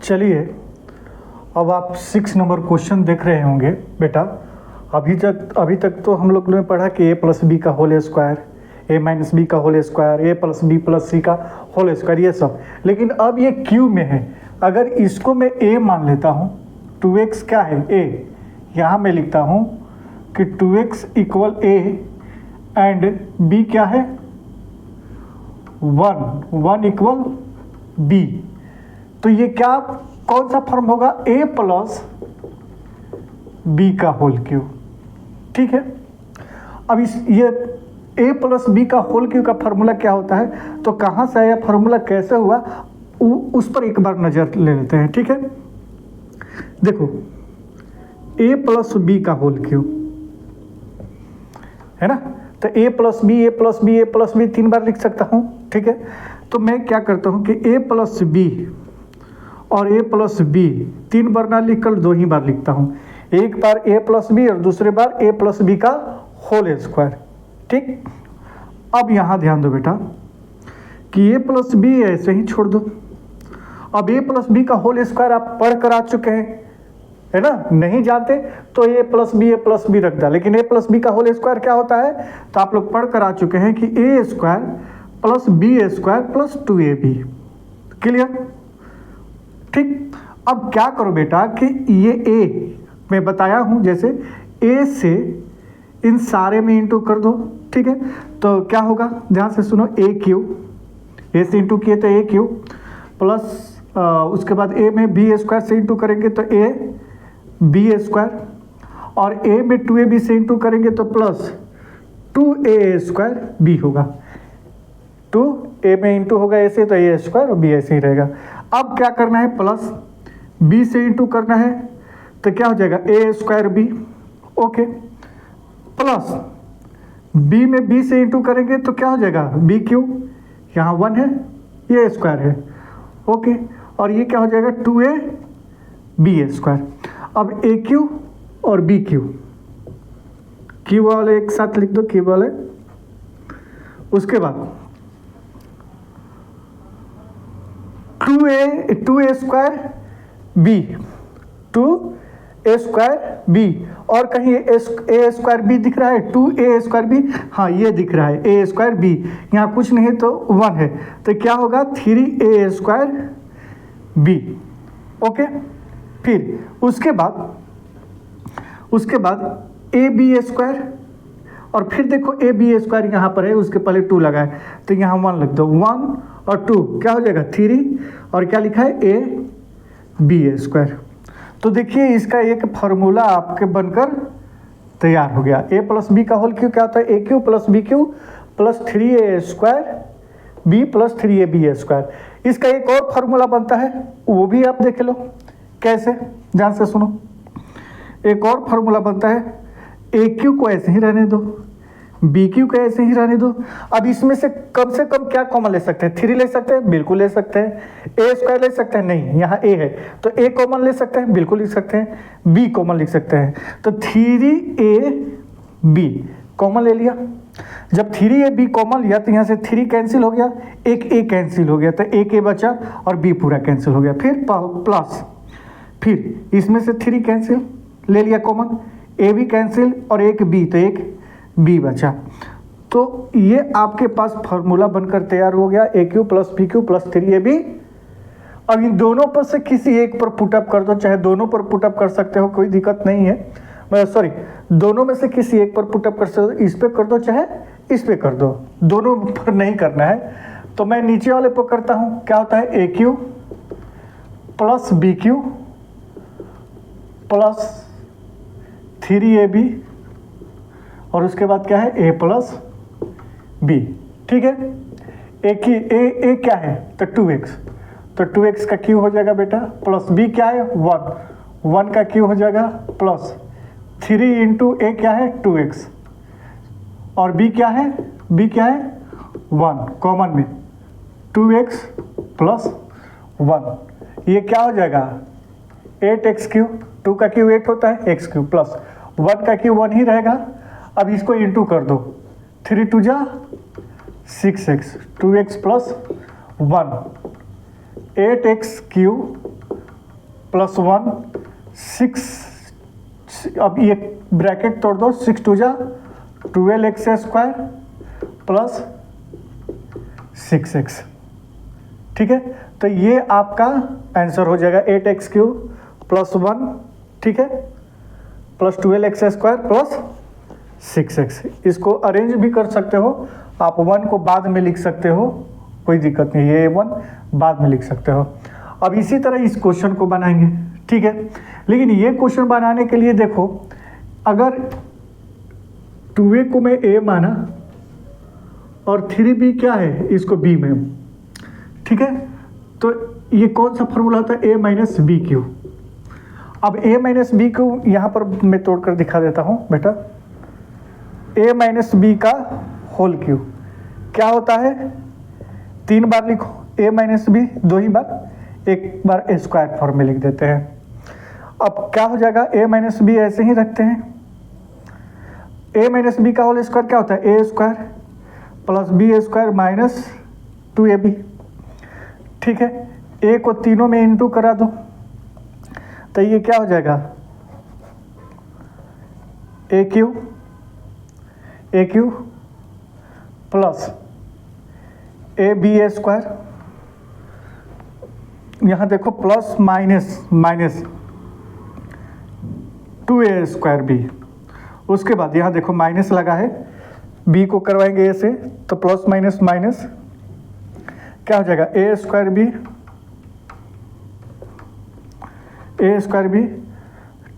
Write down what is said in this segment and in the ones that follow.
चलिए, अब आप 6 नंबर क्वेश्चन देख रहे होंगे बेटा। अभी तक तो हम लोग ने पढ़ा कि a प्लस बी का whole square, a minus b का whole square, a plus b plus c का होल स्क्वायर, ये सब। लेकिन अब ये क्यू में है। अगर इसको मैं a मान लेता हूँ, 2x क्या है a, यहाँ मैं लिखता हूँ कि 2x equal a and b क्या है 1 इक्वल b। तो ये क्या, कौन सा फॉर्म होगा, a प्लस बी का होल क्यूब। ठीक है। अब ये a प्लस बी का होल क्यूब का फार्मूला क्या होता है, तो कहाँ से आया फार्मूला, कैसे हुआ, उस पर एक बार नज़र ले लेते हैं। ठीक है, देखो a प्लस बी का होल क्यूब है ना, तो a plus b a plus b a plus b 3 बार लिख सकता हूँ। ठीक है, तो मैं क्या करता हूँ कि a प्लस बी और a प्लस बी 3 बार ना लिख कर 2 ही बार लिखता हूँ। एक बार a प्लस बी और दूसरे बार a प्लस बी का होल स्क्वायर। ठीक, अब यहाँ ध्यान दो बेटा कि a प्लस बी ऐसे ही छोड़ दो। अब a प्लस बी का होल स्क्वायर आप पढ़ कर आ चुके हैं, है ना, नहीं जानते तो a प्लस बी रख दिया। लेकिन a प्लस बी का होल स्क्वायर क्या होता है, तो आप लोग पढ़ कर आ चुके हैं कि a square plus b square plus 2ab। Clear. ठीक, अब क्या करो बेटा कि ये a मैं बताया हूँ, जैसे a से इन सारे में इंटू कर दो। ठीक है, तो क्या होगा, ध्यान से सुनो, a क्यूब, a से इंटू किए तो a क्यूब प्लस उसके बाद a में b स्क्वायर से इंटू करेंगे तो a बी स्क्वायर, और a में 2ab से इंटू करेंगे तो प्लस 2a स्क्वायर b होगा। 2a में इंटू होगा ऐसे तो a स्क्वायर और b ऐसे ही रहेगा। अब क्या करना है, प्लस b से इंटू करना है तो क्या हो जाएगा a square b, okay, plus b में b से इंटू करेंगे तो क्या हो जाएगा b क्यूब, यहाँ 1 है, ये स्क्वायर है, ओके, और ये क्या हो जाएगा 2a b स्क्वायर। अब a क्यूब और b क्यूब वाले एक साथ लिख दो, क्यूब वाले। उसके बाद 2a square b, 2a square b, और कहीं a स्क्वायर b दिख रहा है, 2a स्क्वायर b, हाँ ये दिख रहा है a स्क्वायर b, यहाँ कुछ नहीं है तो 1 है, तो क्या होगा 3a स्क्वायर b, ओके। फिर उसके बाद ए बी स्क्वायर, और फिर देखो ए बी स्क्वायर यहाँ पर है, उसके पहले 2 लगा है तो यहाँ 1 लिख दो, 1 और 2 क्या हो जाएगा 3, और क्या लिखा है ए बी स्क्वायर। तो देखिए इसका एक फार्मूला आपके बनकर तैयार हो गया। ए प्लस बी का होल क्यूब क्या होता है, a cube plus b cube plus 3a square b plus 3ab square. इसका एक और फार्मूला बनता है, वो भी आप देख लो कैसे, ध्यान से सुनो। एक और फार्मूला बनता है, ए क्यू को ऐसे ही रहने दो, बी क्यू को ऐसे ही रहने दो। अब इसमें से कम क्या कॉमन ले सकते हैं, 3 ले सकते हैं, बिल्कुल ले सकते हैं। ए स्क्वायर ले सकते हैं, नहीं, यहाँ ए है तो ए कॉमन ले सकते हैं, बिल्कुल लिख सकते हैं। बी कॉमन लिख सकते हैं, तो 3ab कॉमन ले लिया। जब 3ab कॉमन लिया तो यहाँ से 3 कैंसिल हो गया, एक ए कैंसिल हो गया, तो एक ए बचा और बी पूरा कैंसिल हो गया। फिर प्लस, फिर इसमें से 3 कैंसिल ले लिया कॉमन, ए भी कैंसिल और एक बी, तो एक बी बचा। तो ये आपके पास फार्मूला बनकर तैयार हो गया, a cube plus b cube plus 3ab। अब इन दोनों पर से किसी एक पर पुटअप कर दो, चाहे दोनों पर पुटअप कर सकते हो, कोई दिक्कत नहीं है। सॉरी, दोनों में से किसी एक पर पुटअप कर सकते हो, इस पर कर दो चाहे इस पर कर दो, दोनों पर नहीं करना है। तो मैं नीचे वाले पर करता हूँ, क्या होता है a cube plus b cube plus 3ab, और उसके बाद क्या है ए प्लस बी। ठीक है, ए क्या है तो 2x, तो 2x का क्यू हो जाएगा बेटा, प्लस बी क्या है 1 का क्यू हो जाएगा, प्लस 3 इंटू ए क्या है 2x, और b क्या है 1 कॉमन में 2x प्लस 1, ये क्या हो जाएगा 8x क्यूब, 2 का क्यू 8 होता है, x क्यूब प्लस 1 का क्यू 1 ही रहेगा। अब इसको इंटू कर दो, 3 2 जा 6x, 2x plus 1, 8x cube +1 6, अब ये ब्रैकेट तोड़ दो, 6 2 जा 12x² प्लस 6x, ठीक है। तो ये आपका आंसर हो जाएगा 8x³ +1, ठीक है, प्लस 12x² प्लस 6x। इसको अरेंज भी कर सकते हो आप, 1 को बाद में लिख सकते हो, कोई दिक्कत नहीं, ये 1 बाद में लिख सकते हो। अब इसी तरह इस क्वेश्चन को बनाएंगे, ठीक है। लेकिन ये क्वेश्चन बनाने के लिए देखो, अगर 2a को मैं a माना और 3b क्या है, इसको b में, ठीक है, तो ये कौन सा फॉर्मूला होता है, a माइनस बी क्यू। अब a माइनस बी क्यू यहाँ पर मैं तोड़कर दिखा देता हूँ बेटा। a माइनस बी का होल क्यू क्या होता है, 3 बार लिखो, a माइनस बी 2 ही बार, एक बार a स्क्वायर फॉर्म में लिख देते हैं। अब क्या हो जाएगा, a माइनस बी ऐसे ही रखते हैं, a माइनस बी का होल स्क्वायर क्या होता है, a² plus b² minus 2ab, ठीक है। a को तीनों में इंटू करा दो, तो ये क्या हो जाएगा, a³ प्लस ab², यहाँ देखो प्लस माइनस माइनस 2a²b, उसके बाद यहाँ देखो माइनस लगा है, b को करवाएंगे a से, तो प्लस माइनस माइनस क्या हो जाएगा, a²b,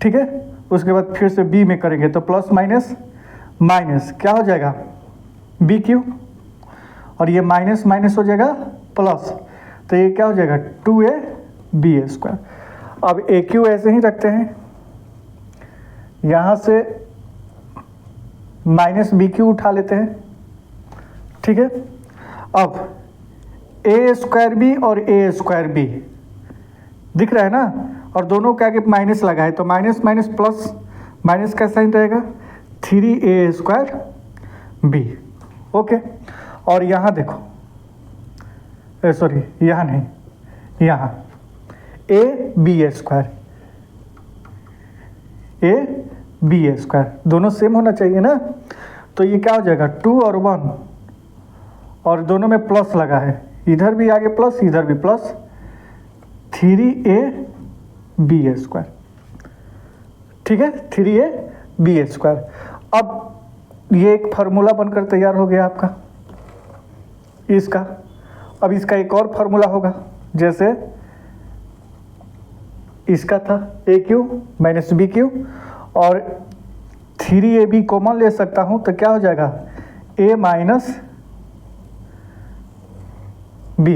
ठीक है। उसके बाद फिर से b में करेंगे तो प्लस माइनस माइनस क्या हो जाएगा, b³, और ये माइनस माइनस हो जाएगा प्लस, तो ये क्या हो जाएगा 2ab²। अब a³ ऐसे ही रखते हैं, यहाँ से माइनस b³ उठा लेते हैं, ठीक है। अब a²b और a²b दिख रहा है ना, और दोनों के आगे माइनस लगा है, तो माइनस माइनस प्लस, माइनस का साइन रहेगा 3a²b, ओके। और यहाँ देखो, सॉरी यहाँ नहीं, यहाँ ab², दोनों सेम होना चाहिए ना, तो ये क्या हो जाएगा 2 और 1, और दोनों में प्लस लगा है, इधर भी आगे प्लस इधर भी प्लस, 3ab², ठीक है, 3ab²। अब ये एक फार्मूला बनकर तैयार हो गया आपका इसका। अब इसका एक और फार्मूला होगा, जैसे इसका था a³ माइनस b³ और 3ab कॉमन ले सकता हूँ, तो क्या हो जाएगा a minus b,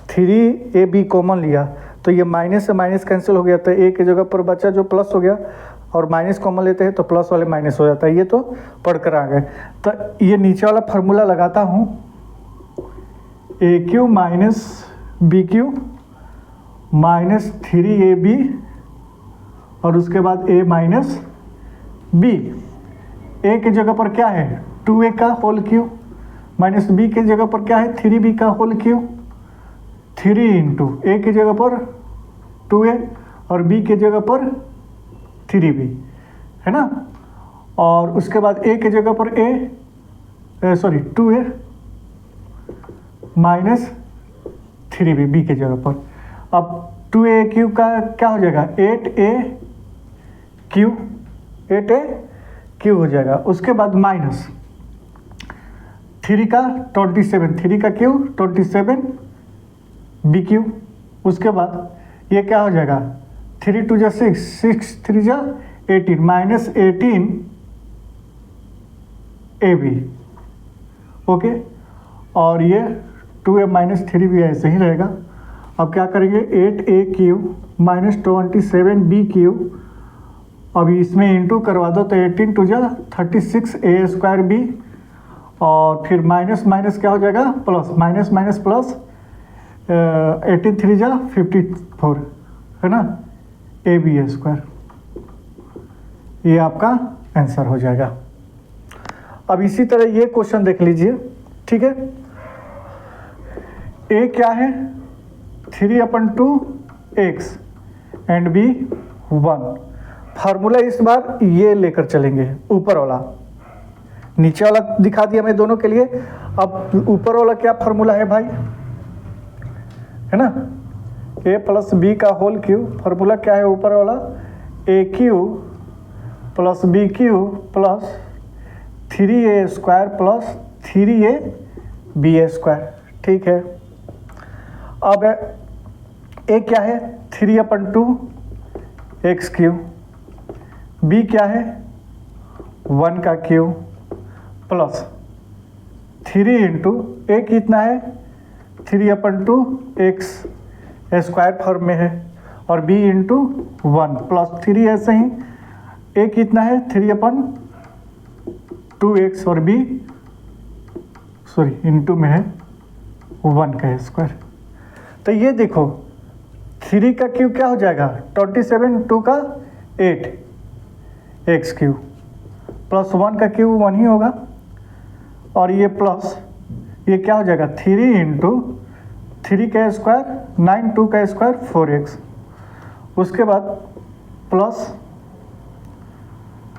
3ab common लिया तो ये माइनस से माइनस कैंसिल हो गया, तो a की जगह पर बचा जो प्लस हो गया, और माइनस कॉमन लेते हैं तो प्लस वाले माइनस हो जाता है, ये तो पढ़कर आ गए। तो ये नीचे वाला फार्मूला लगाता हूँ, a³ minus b³ minus 3ab और उसके बाद a माइनस b, a की जगह पर क्या है 2a का होल क्यू, माइनस b की जगह पर क्या है 3b का होल क्यू, 3 इंटू a की जगह पर 2a और b की जगह पर 3b, है ना। और उसके बाद a की जगह पर 2a माइनस 3b, b की जगह पर। अब 2a³ का क्या हो जाएगा 8a³ हो जाएगा। उसके बाद माइनस 3 का 27, 3 का क्यू 27 b³। उसके बाद ये क्या हो जाएगा 3 2 जा 6, 6 3 जा 18, माइनस 18 ab, ओके। और ये 2a माइनस 3b ऐसे ही रहेगा। अब क्या करेंगे 8a³ माइनस 27 b³, अभी इसमें इंटू करवा दो तो 18 2 जा 36a²b, और फिर माइनस माइनस क्या हो जाएगा प्लस, माइनस माइनस प्लस 18 3 जा 54, है ना, ab²। ये आपका आंसर हो जाएगा। अब इसी तरह ये क्वेश्चन देख लीजिए, ठीक है। a क्या है 3/2x, एंड बी 1। फार्मूला इस बार ये लेकर चलेंगे, ऊपर वाला, नीचे वाला दिखा दिया मैं दोनों के लिए। अब ऊपर वाला क्या फार्मूला है भाई, है ना, a प्लस बी का होल क्यूब। फार्मूला क्या है ऊपर वाला, a cube plus b cube plus 3a square plus 3a b a square. ठीक है, अब ए क्या है 3/2 एक्स क्यूब, बी क्या है 1 का क्यूब प्लस 3 इंटू ए कितना है 3/2 एक्स स्क्वायर फॉर्म में है, और बी इंटू 1 प्लस 3 ऐसे ही, ए कितना है 3/2 एक्स और बी इंटू में है 1 का स्क्वायर। तो ये देखो 3 का क्यूब क्या हो जाएगा 27, 2 का 8 एक्स क्यूब प्लस 1 का क्यूब 1 ही होगा, और ये प्लस ये क्या हो जाएगा 3 इंटू 3 का स्क्वायर 9, 2 का स्क्वायर 4x। उसके बाद प्लस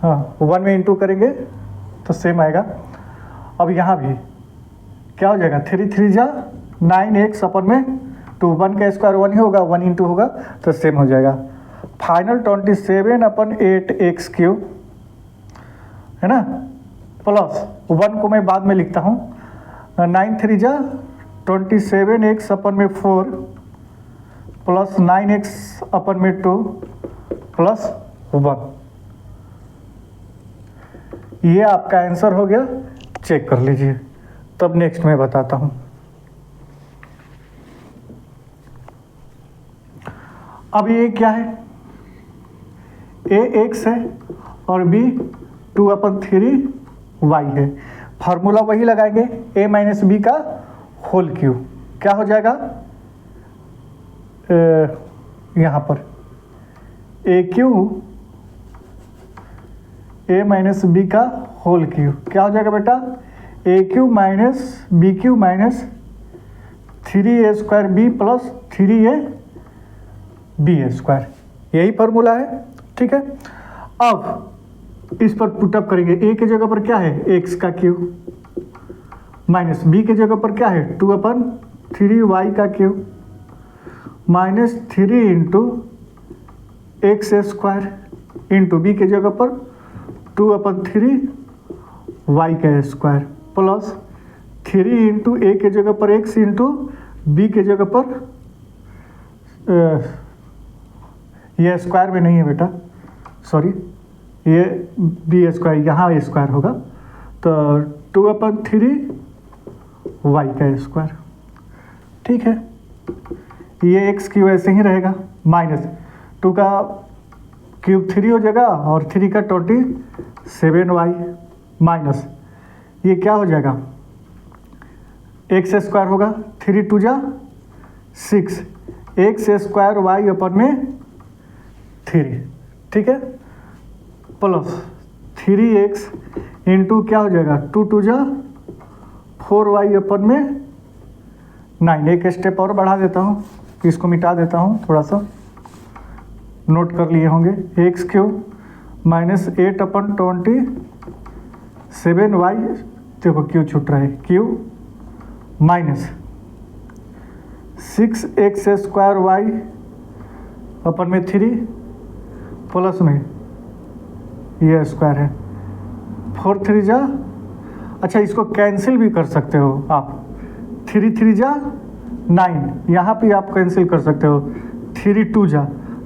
1 में इंटू करेंगे तो सेम आएगा। अब यहाँ भी क्या हो जाएगा 3 3 जा 9x अपन में 2, 1 का स्क्वायर 1 ही होगा, 1 इंटू होगा तो सेम हो जाएगा। फाइनल 27/8 एक्स क्यूब, है ना, प्लस 1 को मैं बाद में लिखता हूँ, 9 3 जा 27x अपन में 4 प्लस 9x अपन में 2 प्लस 1। ये आपका आंसर हो गया, चेक कर लीजिए। तब नेक्स्ट मैं बताता हूँ। अब ये क्या है, a x है और b 2/3 y है। फार्मूला वही लगाएंगे, a माइनस बी का होल क्यूब, क्या हो जाएगा यहाँ पर a cube a minus b का होल क्यूब, क्या हो जाएगा बेटा a cube minus b cube minus 3a square b plus 3a b square. यही फार्मूला है। ठीक है, अब इस पर पुटअप करेंगे। a के जगह पर क्या है x का क्यूब माइनस b के जगह पर क्या है 2/3y का cube minus 3 into x square into b के जगह पर 2/3y का स्क्वायर प्लस 3 इंटू a के जगह पर x इंटू b के जगह पर ये स्क्वायर में नहीं है बेटा, सॉरी, ये बी स्क्वायर, यहाँ स्क्वायर होगा तो 2/3y का स्क्वायर। ठीक है, ये एक्स क्यूब ऐसे ही रहेगा, माइनस 2 का क्यूब 3 हो जाएगा और 3 का 27y माइनस ये क्या हो जाएगा एक्स स्क्वायर होगा, 3 2 जा 6 एक्स स्क्वायर वाई अपन में 3। ठीक है, प्लस 3x इंटू क्या हो जाएगा 2 2 जा 4y अपन में 9। एक स्टेप और बढ़ा देता हूँ, इसको मिटा देता हूँ, थोड़ा सा नोट कर लिए होंगे। एक्स क्यूब माइनस 8/27y, देखो क्यू छूट रहा है, cube minus 6x square y अपन में 3 प्लस में ये स्क्वायर है 4 3 जा, अच्छा इसको कैंसिल भी कर सकते हो आप, 3 3 जा 9, यहाँ पे आप कैंसिल कर सकते हो, 3 2 जा,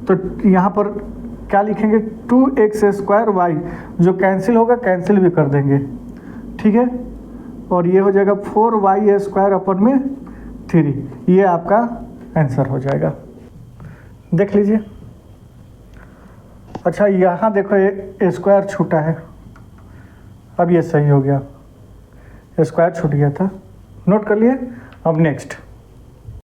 तो यहाँ पर क्या लिखेंगे 2x स्क्वायर वाई, जो कैंसिल होगा कैंसिल भी कर देंगे। ठीक है, और ये हो जाएगा 4y स्क्वायर अपन में 3। ये आपका आंसर हो जाएगा, देख लीजिए। अच्छा यहाँ देखो ये स्क्वायर छूटा है, अब ये सही हो गया, स्क्वायर छूट गया था, नोट कर लिए। अब नेक्स्ट